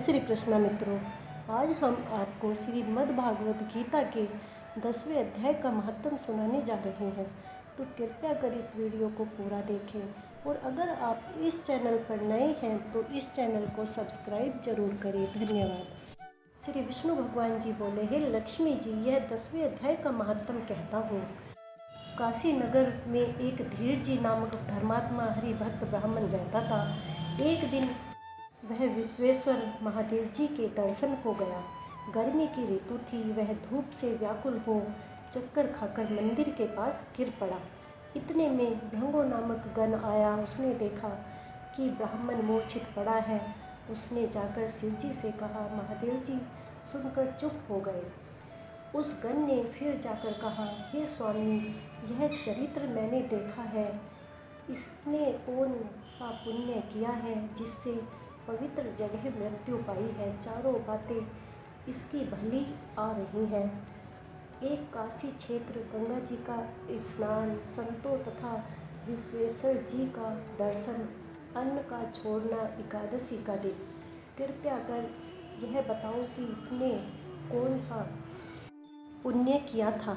श्री कृष्ण मित्रों, आज हम आपको श्रीमद् भागवत गीता के 10वें अध्याय का महत्व सुनाने जा रहे हैं। तो कृपया कर इस वीडियो को पूरा देखें और अगर आप इस चैनल पर नए हैं तो इस चैनल को सब्सक्राइब जरूर करें। धन्यवाद। श्री विष्णु भगवान जी बोले, हे लक्ष्मी जी, यह 10वें अध्याय का महत्व कहता हूँ। काशी नगर में एक धीर जी नामक धर्मात्मा हरिभक्त ब्राह्मण रहता था। एक दिन वह विश्वेश्वर महादेव जी के दर्शन को गया। गर्मी की ऋतु थी। वह धूप से व्याकुल हो चक्कर खाकर मंदिर के पास गिर पड़ा। इतने में भृंगो नामक गण आया। उसने देखा कि ब्राह्मण मूर्छित पड़ा है। उसने जाकर शिव जी से कहा। महादेव जी सुनकर चुप हो गए। उस गण ने फिर जाकर कहा, हे स्वामी, यह चरित्र मैंने देखा है। इसने कौन सा पुण्य किया है जिससे पवित्र जगह मृत्यु पाई है। चारों बातें इसकी भली आ रही हैं। एक काशी क्षेत्र, गंगा जी का स्नान, संतों तथा विश्वेश्वर जी का दर्शन, अन्न का छोड़ना, एकादशी का दिन। कृपया कर यह बताओ कि इतने कौन सा पुण्य किया था।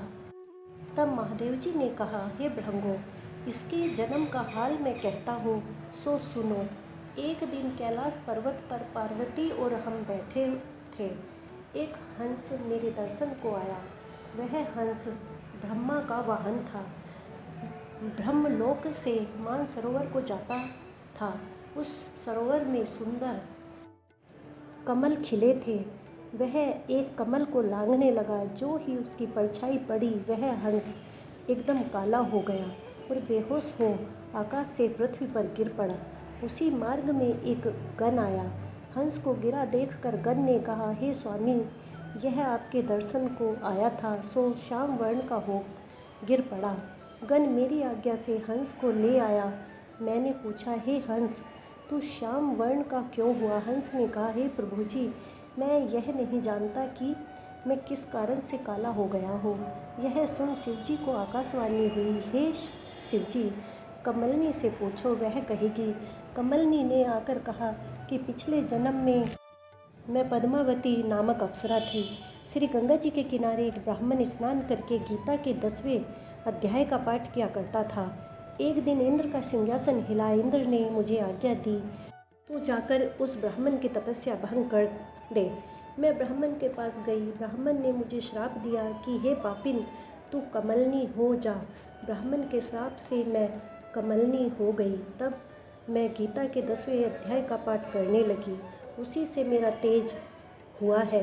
तब महादेव जी ने कहा, हे भृंगो, इसके जन्म का हाल मैं कहता हूँ, सो सुनो। एक दिन कैलाश पर्वत पर पार्वती और हम बैठे थे। एक हंस मेरे दर्शन को आया। वह हंस ब्रह्मा का वाहन था। ब्रह्मलोक से मानसरोवर को जाता था। उस सरोवर में सुंदर कमल खिले थे। वह एक कमल को लांघने लगा। जो ही उसकी परछाई पड़ी, वह हंस एकदम काला हो गया और बेहोश हो आकाश से पृथ्वी पर गिर पड़ा। उसी मार्ग में एक गण आया। हंस को गिरा देखकर गण ने कहा, हे स्वामी, यह आपके दर्शन को आया था, सो श्याम वर्ण का हो गिर पड़ा। गण मेरी आज्ञा से हंस को ले आया। मैंने पूछा, हे हंस, तू श्याम वर्ण का क्यों हुआ? हंस ने कहा, हे प्रभु जी, मैं यह नहीं जानता कि मैं किस कारण से काला हो गया हूँ। यह सुन शिवजी को आकाशवाणी हुई, हे शिवजी, कमलनी से पूछो, वह कहेगी। कमलनी ने आकर कहा कि पिछले जन्म में मैं पद्मावती नामक अप्सरा थी। श्री गंगा जी के किनारे एक ब्राह्मण स्नान करके गीता के 10वें अध्याय का पाठ किया करता था। एक दिन इंद्र का सिंहासन हिला। इंद्र ने मुझे आज्ञा दी, तू जाकर उस ब्राह्मण की तपस्या भंग कर दे। मैं ब्राह्मण के पास गई। ब्राह्मण ने मुझे श्राप दिया कि हे पापिन, तू कमलनी हो जा। ब्राह्मण के श्राप से मैं कमलनी हो गई। तब मैं गीता के 10वें अध्याय का पाठ करने लगी। उसी से मेरा तेज हुआ है।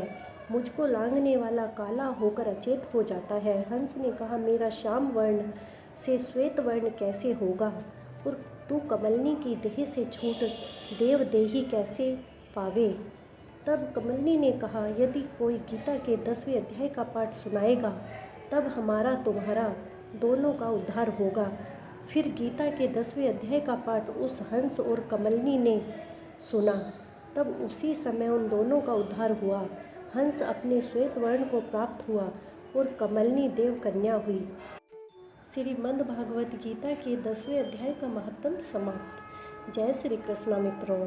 मुझको लांघने वाला काला होकर अचेत हो जाता है। हंस ने कहा, मेरा श्याम वर्ण से श्वेत वर्ण कैसे होगा और तू कमलनी की देह से छूट देवदेही कैसे पावे? तब कमलनी ने कहा, यदि कोई गीता के 10वें अध्याय का पाठ सुनाएगा तब हमारा तुम्हारा दोनों का उद्धार होगा। फिर गीता के 10वें अध्याय का पाठ उस हंस और कमलनी ने सुना। तब उसी समय उन दोनों का उद्धार हुआ। हंस अपने श्वेत वर्ण को प्राप्त हुआ और कमलनी देव कन्या हुई। श्रीमद् भागवत गीता के 10वें अध्याय का महत्व समाप्त। जय श्री कृष्ण मित्रों।